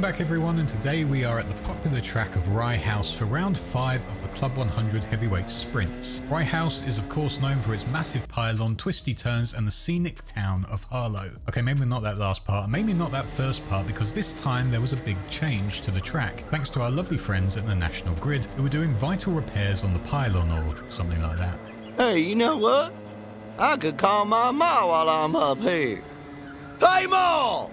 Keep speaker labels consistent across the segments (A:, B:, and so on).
A: back everyone, and today we are at the popular track of Rye House for round 5 of the Club 100 Heavyweight Sprints. Rye House is of course known for its massive pylon, twisty turns and the scenic town of Harlow. Okay, maybe not that last part, maybe not that first part, because this time there was a big change to the track, thanks to our lovely friends at the National Grid who were doing vital repairs on the pylon or something like that.
B: Hey, you know what? I could call my ma while I'm up here. Hey, Ma!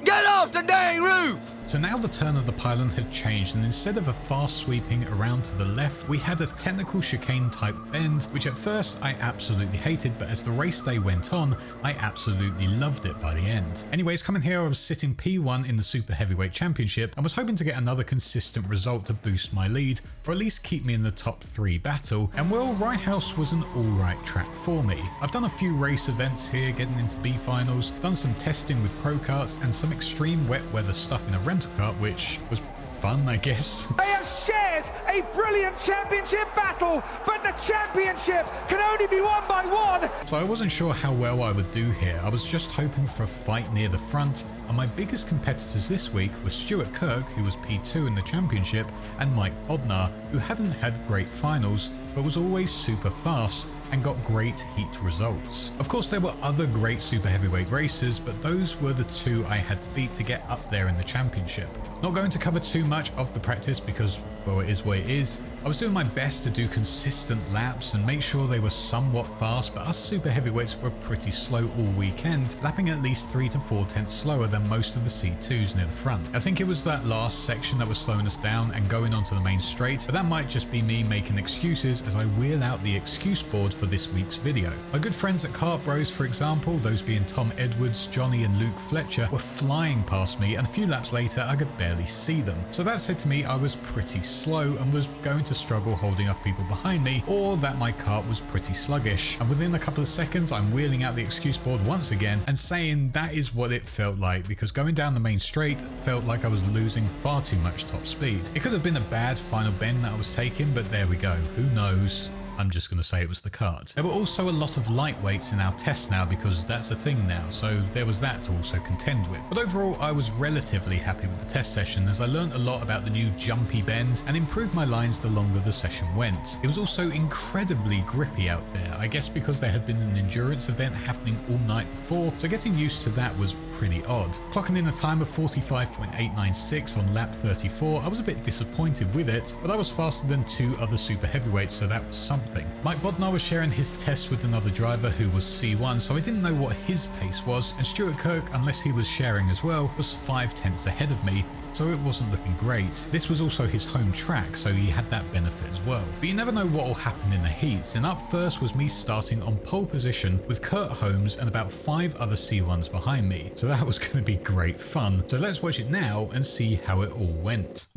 B: Get off the dang roof!
A: So now the turn of the pylon had changed, and instead of a fast sweeping around to the left, we had a technical chicane type bend, which at first I absolutely hated, but as the race day went on, I absolutely loved it by the end. Anyways, coming here I was sitting P1 in the Super Heavyweight Championship and was hoping to get another consistent result to boost my lead, or at least keep me in the top 3 battle, and well, Rye House was an alright track for me. I've done a few race events here, getting into B finals, done some testing with pro karts and some extreme wet weather stuff in a rental kart, which was fun, I guess.
C: They have shared a brilliant championship battle, but the championship can only be won by one.
A: So I wasn't sure how well I would do here. I was just hoping for a fight near the front, and my biggest competitors this week were Stuart Kirk, who was P2 in the championship, and Mike Bodnar, who hadn't had great finals, but was always super fast and got great heat results. Of course, there were other great super heavyweight racers, but those were the 2 I had to beat to get up there in the championship. Not going to cover too much of the practice because, well, it is what it is. I was doing my best to do consistent laps and make sure they were somewhat fast, but us super heavyweights were pretty slow all weekend, lapping at least 3 to 4 tenths slower than most of the C2s near the front. I think it was that last section that was slowing us down and going onto the main straight, but that might just be me making excuses as I wheel out the excuse board for this week's video. My good friends at Kart Bros, for example, those being Tom Edwards, Johnny and Luke Fletcher, were flying past me, and a few laps later I could barely see them. So that said to me I was pretty slow and was going to struggle holding off people behind me, or that my kart was pretty sluggish. And within a couple of seconds I'm wheeling out the excuse board once again and saying that is what it felt like, because going down the main straight felt like I was losing far too much top speed. It could have been a bad final bend that I was taking, but there we go, who knows. I'm just going to say it was the kart. There were also a lot of lightweights in our test now because that's a thing now, so there was that to also contend with. But overall I was relatively happy with the test session as I learned a lot about the new jumpy bend and improved my lines the longer the session went. It was also incredibly grippy out there, I guess because there had been an endurance event happening all night before, so getting used to that was pretty odd. Clocking in a time of 45.896 on lap 34, I was a bit disappointed with it, but I was faster than 2 other super heavyweights, so that was something. Mike Bodnar was sharing his test with another driver who was C1, so I didn't know what his pace was, and Stuart Kirk, unless he was sharing as well, was 5 tenths ahead of me, so it wasn't looking great. This was also his home track, so he had that benefit as well. But you never know what will happen in the heats, and up first was me starting on pole position with Kurt Holmes and about 5 other C1s behind me, so that was going to be great fun. So let's watch it now and see how it all went.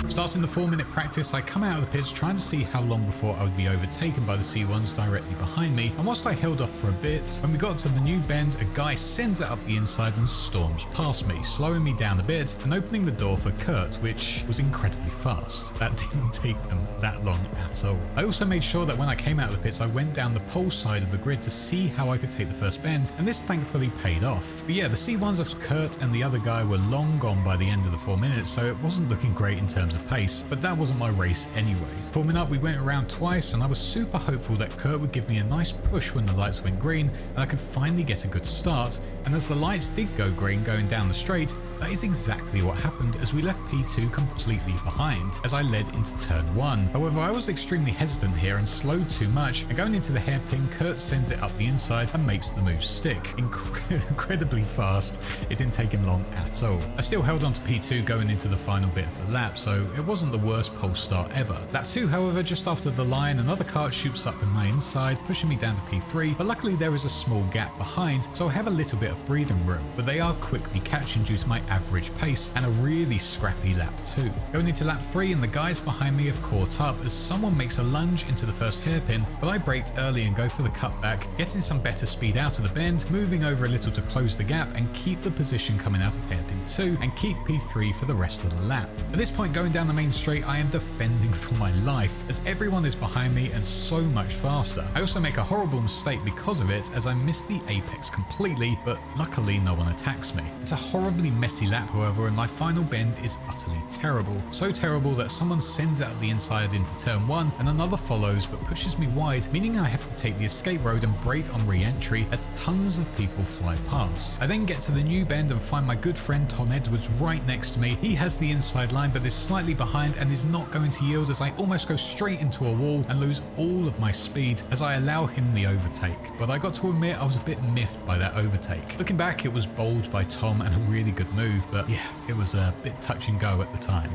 A: Starting the 4-minute practice, I come out of the pits trying to see how long before I would be overtaken by the C1s directly behind me, and whilst I held off for a bit, when we got to the new bend, a guy sends it up the inside and storms past me, slowing me down a bit and opening the door for Kurt, which was incredibly fast. That didn't take them that long at all. I also made sure that when I came out of the pits I went down the pole side of the grid to see how I could take the first bend, and this thankfully paid off. But yeah, the C1s of Kurt and the other guy were long gone by the end of the 4 minutes, so it wasn't looking great in terms of pace, but that wasn't my race anyway. Forming up, we went around twice and I was super hopeful that Kurt would give me a nice push when the lights went green and I could finally get a good start, and as the lights did go green going down the straight, that is exactly what happened as we left P2 completely behind as I led into turn 1. However, I was extremely hesitant here and slowed too much, and going into the hairpin, Kurt sends it up the inside and makes the move stick. Incredibly fast, it didn't take him long at all. I still held on to P2 going into the final bit of the lap, so it wasn't the worst pole start ever. Lap 2, however, just after the line, another kart shoots up in my inside, pushing me down to P3, but luckily there is a small gap behind, so I have a little bit of breathing room, but they are quickly catching due to my average pace and a really scrappy lap 2. Going into lap 3 and the guys behind me have caught up as someone makes a lunge into the first hairpin, but I braked early and go for the cutback, getting some better speed out of the bend, moving over a little to close the gap and keep the position coming out of hairpin 2 and keep P3 for the rest of the lap. At this point going down the main straight, I am defending for my life as everyone is behind me and so much faster. I also make a horrible mistake because of it as I miss the apex completely, but luckily no one attacks me. It's a horribly messy lap however, and my final bend is utterly terrible. So terrible that someone sends it up the inside into turn 1 and another follows but pushes me wide, meaning I have to take the escape road and brake on re-entry as tons of people fly past. I then get to the new bend and find my good friend Tom Edwards right next to me. He has the inside line but is slightly behind and is not going to yield as I almost go straight into a wall and lose all of my speed as I allow him the overtake. But I got to admit I was a bit miffed by that overtake. Looking back, it was bold by Tom and a really good move, but yeah, it was a bit touch and go at the time.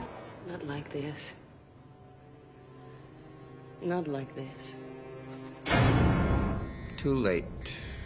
D: Not like this. Not like this.
B: Too late.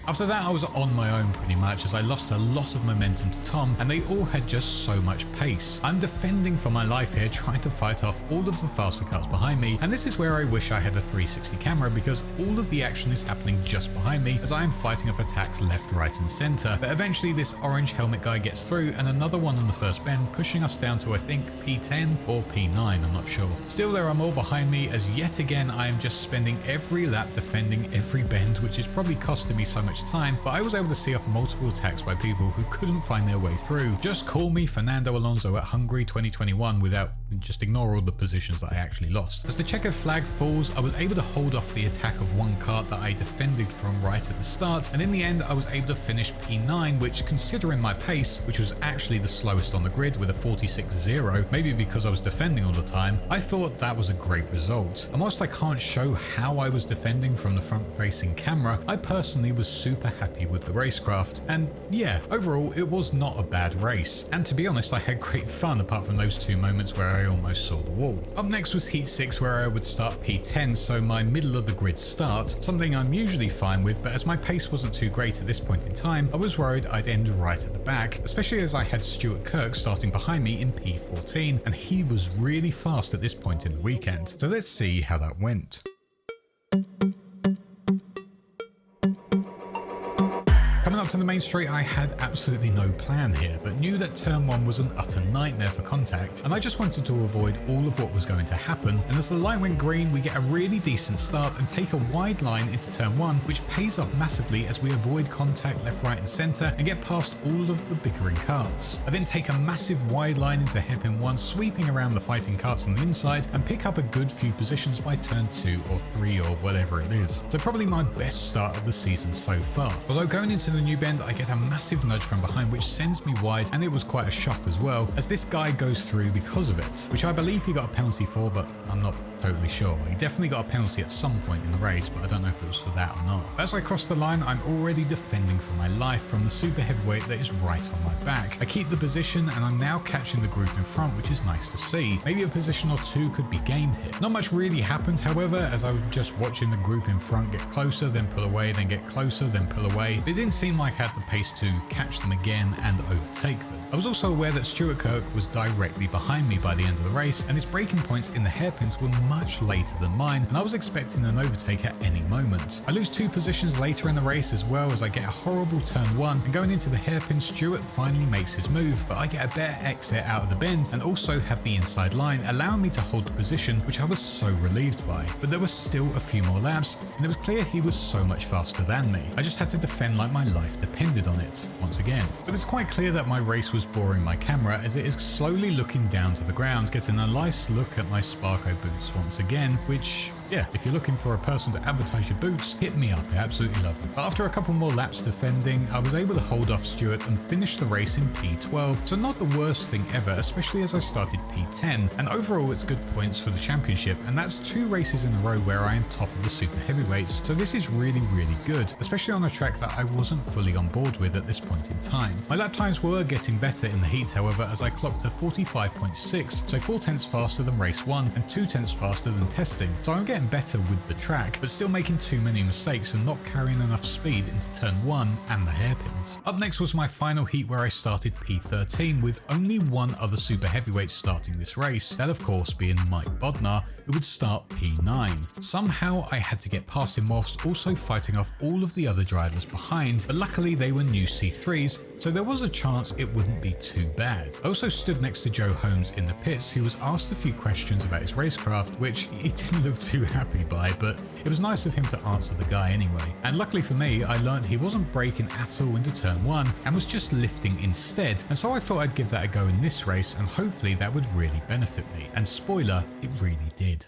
A: After that, I was on my own pretty much as I lost a lot of momentum to Tom and they all had just so much pace. I'm defending for my life here, trying to fight off all of the faster cars behind me, and this is where I wish I had a 360 camera because all of the action is happening just behind me as I am fighting off attacks left, right and center. But eventually this orange helmet guy gets through and another one on the first bend, pushing us down to I think P10 or P9, I'm not sure. Still there are more behind me as yet again I am just spending every lap defending every bend, which is probably costing me so much time, but I was able to see off multiple attacks by people who couldn't find their way through. Just call me Fernando Alonso at Hungary 2021 without just ignore all the positions that I actually lost. As the checkered flag falls, I was able to hold off the attack of one kart that I defended from right at the start, and in the end I was able to finish P9, which considering my pace, which was actually the slowest on the grid with a 46.0, maybe because I was defending all the time, I thought that was a great result. And whilst I can't show how I was defending from the front facing camera, I personally was super happy with the racecraft, and yeah, overall it was not a bad race. And to be honest, I had great fun apart from those two moments where I almost saw the wall. Up next was Heat 6 where I would start P10, so my middle of the grid start, something I'm usually fine with, but as my pace wasn't too great at this point in time, I was worried I'd end right at the back, especially as I had Stuart Kirk starting behind me in P14, and he was really fast at this point in the weekend. So let's see how that went. Coming up to the main straight, I had absolutely no plan here, but knew that turn 1 was an utter nightmare for contact, and I just wanted to avoid all of what was going to happen. And as the light went green, we get a really decent start and take a wide line into turn 1, which pays off massively as we avoid contact left, right and centre and get past all of the bickering karts. I then take a massive wide line into hairpin 1, sweeping around the fighting karts on the inside and pick up a good few positions by turn 2 or 3 or whatever it is. So probably my best start of the season so far. Although going into the new bend, I get a massive nudge from behind which sends me wide, and it was quite a shock as well as this guy goes through because of it, which I believe he got a penalty for, but I'm not totally sure. He definitely got a penalty at some point in the race, but I don't know if it was for that or not. As I cross the line, I'm already defending for my life from the super heavyweight that is right on my back. I keep the position and I'm now catching the group in front, which is nice to see. Maybe a position or two could be gained here. Not much really happened, however, as I was just watching the group in front get closer, then pull away, then get closer, then pull away. It didn't seem like I had the pace to catch them again and overtake them. I was also aware that Stuart Kirk was directly behind me by the end of the race, and his braking points in the hairpins were much later than mine, and I was expecting an overtake at any moment. I lose 2 positions later in the race as well as I get a horrible turn 1, and going into the hairpin, Stuart finally makes his move, but I get a better exit out of the bend and also have the inside line, allowing me to hold the position, which I was so relieved by. But there were still a few more laps, and it was clear he was so much faster than me. I just had to defend like my life depended on it, once again. But it's quite clear that my race was boring my camera as it is slowly looking down to the ground, getting a nice look at my Sparko boots once again, which, yeah, if you're looking for a person to advertise your boots, hit me up, I absolutely love them. But after a couple more laps defending, I was able to hold off Stuart and finish the race in P12, so not the worst thing ever, especially as I started P10, and overall it's good points for the championship, and that's 2 races in a row where I am top of the super heavyweights, so this is really good, especially on a track that I wasn't fully on board with at this point in time. My lap times were getting better in the heats, however, as I clocked a 45.6, so 4 tenths faster than race 1 and 2 tenths faster than testing, so I'm getting getting better with the track, but still making too many mistakes and not carrying enough speed into turn 1 and the hairpins. Up next was my final heat where I started P13 with only one other super heavyweight starting this race, that of course being Mike Bodnar, who would start P9. Somehow I had to get past him whilst also fighting off all of the other drivers behind, but luckily they were new C3s, so there was a chance it wouldn't be too bad. I also stood next to Joe Holmes in the pits, who was asked a few questions about his racecraft, which he didn't look too happy by, but it was nice of him to answer the guy anyway. And luckily for me, I learned he wasn't braking at all into turn 1 and was just lifting instead, and so I thought I'd give that a go in this race and hopefully that would really benefit me. And spoiler, it really did.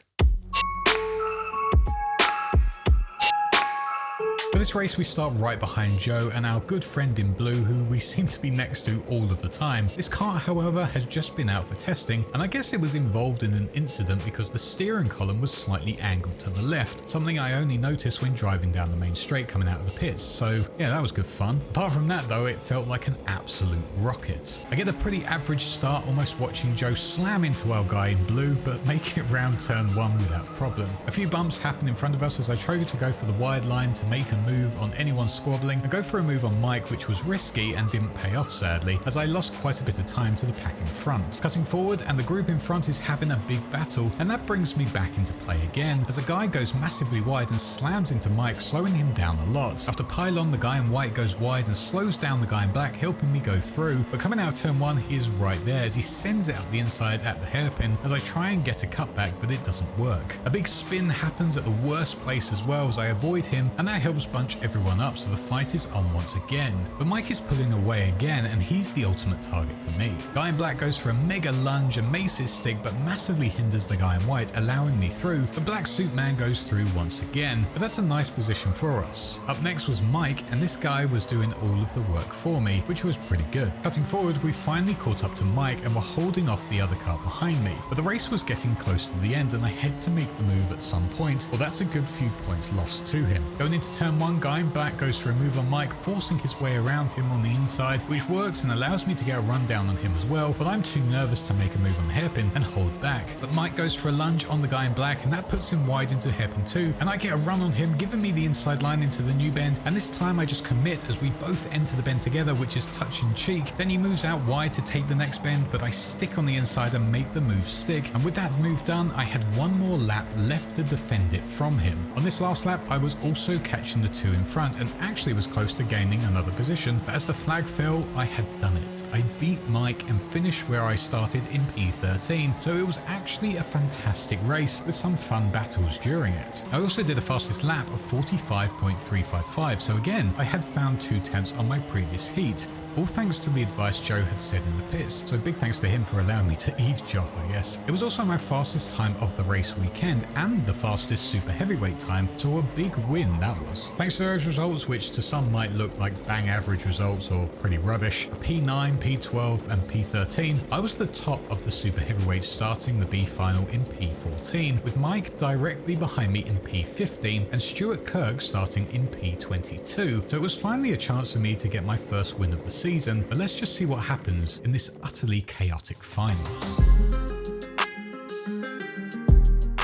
A: For this race we start right behind Joe and our good friend in blue who we seem to be next to all of the time. This car however has just been out for testing and I guess it was involved in an incident because the steering column was slightly angled to the left, something I only noticed when driving down the main straight coming out of the pits, so yeah, that was good fun. Apart from that though, it felt like an absolute rocket. I get a pretty average start almost watching Joe slam into our guy in blue but make it round turn 1 without problem. A few bumps happen in front of us as I tried to go for the wide line to make a move on anyone squabbling and go for a move on Mike, which was risky and didn't pay off sadly, as I lost quite a bit of time to the pack in front. Cutting forward and the group in front is having a big battle, and that brings me back into play again as a guy goes massively wide and slams into Mike, slowing him down a lot. After pylon, the guy in white goes wide and slows down the guy in black, helping me go through, but coming out of turn 1 he is right there as he sends it up the inside at the hairpin as I try and get a cutback, but it doesn't work. A big spin happens at the worst place as well as I avoid him, and that helps bunch everyone up so the fight is on once again. But Mike is pulling away again and he's the ultimate target for me. Guy in black goes for a mega lunge and makes his stick but massively hinders the guy in white, allowing me through. The black suit man goes through once again, but that's a nice position for us. Up next was Mike and this guy was doing all of the work for me, which was pretty good. Cutting forward, we finally caught up to Mike and were holding off the other car behind me, but the race was getting close to the end and I had to make the move at some point, well that's a good few points lost to him. Going into turn 1, Guy in black goes for a move on Mike, forcing his way around him on the inside, which works and allows me to get a rundown on him as well, but I'm too nervous to make a move on hairpin and hold back. But Mike goes for a lunge on the guy in black and that puts him wide into hairpin 2, and I get a run on him, giving me the inside line into the new bend, and this time I just commit as we both enter the bend together, which is touch in cheek. Then he moves out wide to take the next bend, but I stick on the inside and make the move stick, and with that move done I had one more lap left to defend it from him. On this last lap I was also catching the two in front and actually was close to gaining another position, but as the flag fell I had done it. I beat Mike and finished where I started in P13, so it was actually a fantastic race with some fun battles during it. I also did a fastest lap of 45.355, so again I had found 2/10 on my previous heat. All thanks to the advice Joe had said in the pits, so big thanks to him for allowing me to eavesdrop, I guess. It was also my fastest time of the race weekend and the fastest super heavyweight time, so a big win that was. Thanks to those results, which to some might look like bang average results or pretty rubbish, P9, P12 and P13, I was the top of the super heavyweight starting the B final in P14, with Mike directly behind me in P15 and Stuart Kirk starting in P22, so it was finally a chance for me to get my first win of the season, but let's just see what happens in this utterly chaotic final.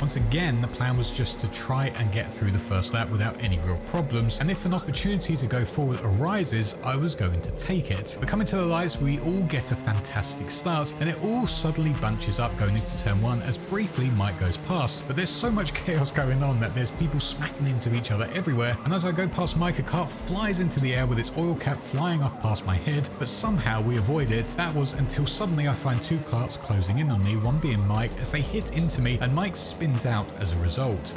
A: Once again, the plan was just to try and get through the first lap without any real problems, and if an opportunity to go forward arises, I was going to take it. But coming to the lights, we all get a fantastic start, and it all suddenly bunches up going into turn 1 as briefly Mike goes past. But there's so much chaos going on that there's people smacking into each other everywhere, and as I go past Mike, a cart flies into the air with its oil cap flying off past my head, but somehow we avoid it. That was until suddenly I find two carts closing in on me, one being Mike, as they hit into me, and Mike spins out as a result.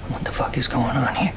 E: What the fuck is going on here?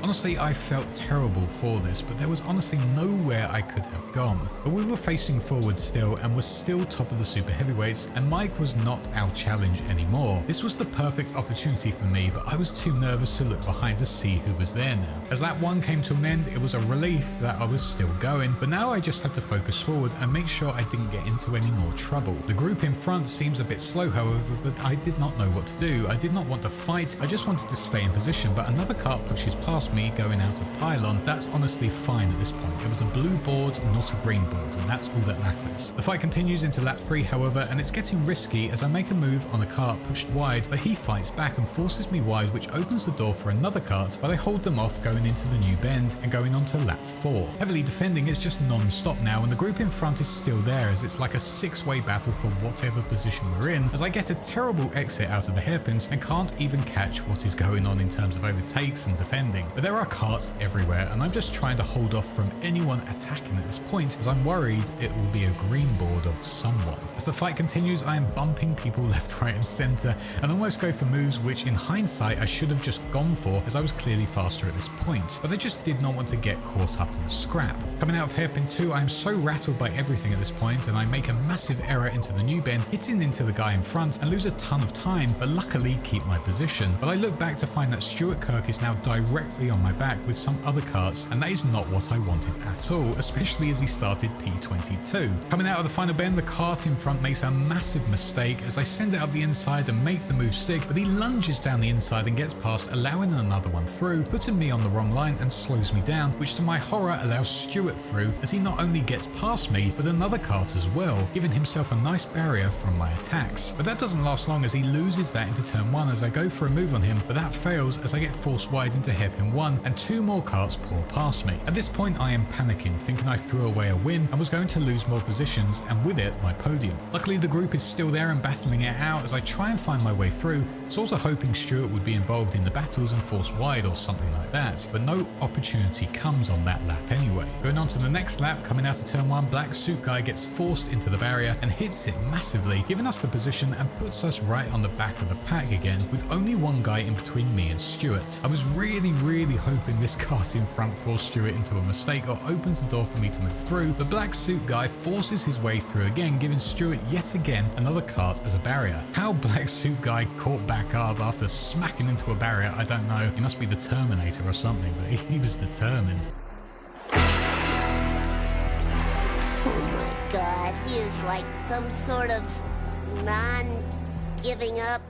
A: Honestly, I felt terrible for this, but there was honestly nowhere I could have gone. But we were facing forward still and were still top of the super heavyweights, and Mike was not our challenge anymore. This was the perfect opportunity for me, but I was too nervous to look behind to see who was there now. As lap 1 came to an end, it was a relief that I was still going, but now I just had to focus forward and make sure I didn't get into any more trouble. The group in front seems a bit slow however, but I did not know what to do. I did not want to fight, I just wanted to stay in position, but another cart pushes past me me going out of pylon, that's honestly fine at this point. It was a blue board, not a green board, and that's all that matters. The fight continues into lap 3, however, and it's getting risky as I make a move on a kart pushed wide, but he fights back and forces me wide, which opens the door for another kart, but I hold them off going into the new bend and going on to lap 4. Heavily defending, it's just non-stop now, and the group in front is still there as it's like a 6-way battle for whatever position we're in, as I get a terrible exit out of the hairpins and can't even catch what is going on in terms of overtakes and defending. But there are karts everywhere, and I'm just trying to hold off from anyone attacking at this point, as I'm worried it will be a green board of someone. As the fight continues, I am bumping people left, right and centre, and almost go for moves which in hindsight I should have just gone for, as I was clearly faster at this point, but I just did not want to get caught up in a scrap. Coming out of hairpin 2, I am so rattled by everything at this point, and I make a massive error into the new bend, hitting into the guy in front and lose a ton of time, but luckily keep my position. But I look back to find that Stuart Kirk is now directly on my back with some other karts, and that is not what I wanted at all, especially as he started P22. Coming out of the final bend, the kart in front makes a massive mistake as I send it up the inside and make the move stick, but he lunges down the inside and gets past, allowing another one through, putting me on the wrong line and slows me down, which to my horror allows Stuart through, as he not only gets past me, but another kart as well, giving himself a nice barrier from my attacks. But that doesn't last long as he loses that into turn 1 as I go for a move on him, but that fails as I get forced wide into hairpin 1 and 2 more karts pour past me. At this point I am panicking, thinking I threw away a win and was going to lose more positions, and with it my podium. Luckily the group is still there and battling it out as I try and find my way through, sort of hoping Stuart would be involved in the battles and forced wide or something like that, but no opportunity comes on that lap anyway. Going on to the next lap, coming out of turn 1, Black Suit Guy gets forced into the barrier and hits it massively, giving us the position and puts us right on the back of the pack again, with only one guy in between me and Stuart. I was really hoping this kart in front forced Stuart into a mistake or opens the door for me to move through, but Black Suit Guy forces his way through again, giving Stuart yet again another kart as a barrier. How Black Suit Guy caught back up after smacking into a barrier, I don't know. He must be the Terminator or something, but he was determined.
F: Oh my god, he is like some sort of non-giving up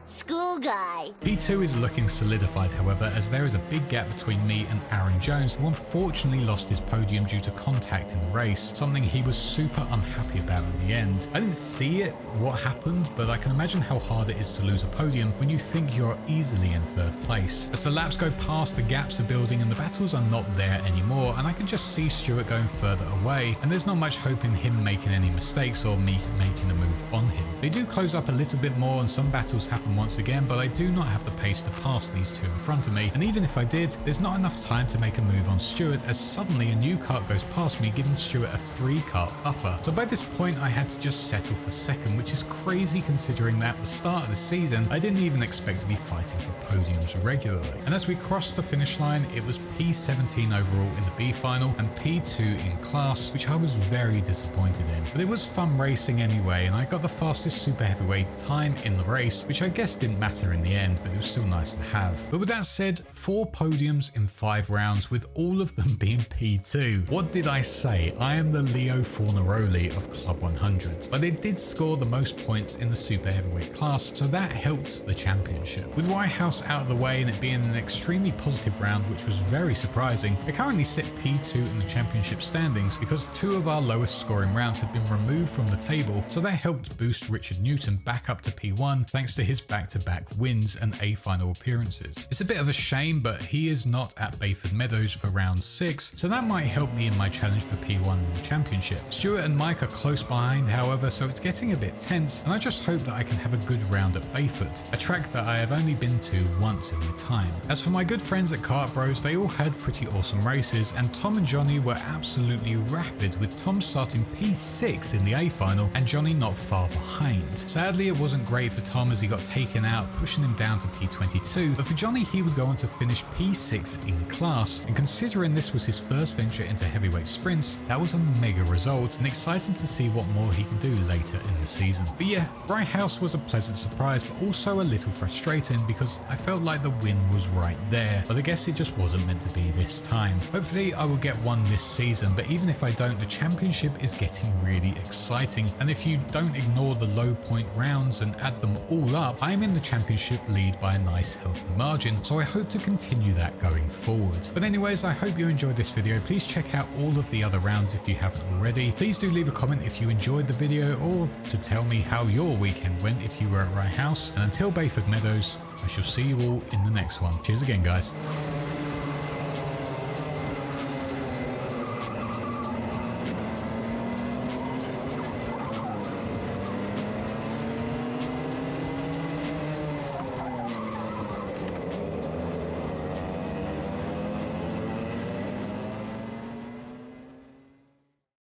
F: school guy.
A: P2 is looking solidified, however, as there is a big gap between me and Aaron Jones, who unfortunately lost his podium due to contact in the race, something he was super unhappy about at the end. I didn't see it, what happened, but I can imagine how hard it is to lose a podium when you think you're easily in 3rd place. As the laps go past, the gaps are building and the battles are not there anymore, and I can just see Stuart going further away, and there's not much hope in him making any mistakes or me making a move on him. They do close up a little bit more and some battles happen once again, but I do not have the pace to pass these two in front of me, and even if I did, there's not enough time to make a move on Stuart, as suddenly a new kart goes past me, giving Stuart a 3-kart buffer. So by this point I had to just settle for 2nd, which is crazy considering that at the start of the season I didn't even expect to be fighting for podiums regularly. And as we crossed the finish line, it was P17 overall in the B final and P2 in class, which I was very disappointed in. But it was fun racing anyway, and I got the fastest super heavyweight time in the race, which I guess didn't matter in the end, but it was still nice to have. But with that said, 4 podiums in 5 rounds, with all of them being P2. What did I say? I am the Leo Fornaroli of Club 100. But it did score the most points in the super heavyweight class, so that helped the championship. With Rye House out of the way and it being an extremely positive round, which was very surprising, I currently sit P2 in the championship standings because 2 of our lowest scoring rounds had been removed from the table, so that helped boost Richard Newton back up to P1 thanks to his back-to-back wins and A final appearances. It's a bit of a shame, but he is not at Bayford Meadows for round 6, so that might help me in my challenge for P1 in the championship. Stuart and Mike are close behind, however, so it's getting a bit tense, and I just hope that I can have a good round at Bayford, a track that I have only been to once in my time. As for my good friends at Kart Bros, they all had pretty awesome races, and Tom and Johnny were absolutely rapid, with Tom starting P6 in the A final and Johnny not far behind. Sadly, it wasn't great for Tom as he got taken out, pushing him down to P22, but for Johnny he would go on to finish P6 in class, and considering this was his first venture into heavyweight sprints, that was a mega result, and excited to see what more he can do later in the season. But yeah, Rye House was a pleasant surprise, but also a little frustrating because I felt like the win was right there, but I guess it just wasn't meant to be this time. Hopefully I will get one this season, but even if I don't, the championship is getting really exciting, and if you don't ignore the low point rounds and add them all up, I I'm in the championship lead by a nice healthy margin, so I hope to continue that going forward. But anyways, I hope you enjoyed this video. Please check out all of the other rounds if you haven't already. Please do leave a comment if you enjoyed the video, or to tell me how your weekend went if you were at Rye House. And until Bayford Meadows, I shall see you all in the next one. Cheers again, guys.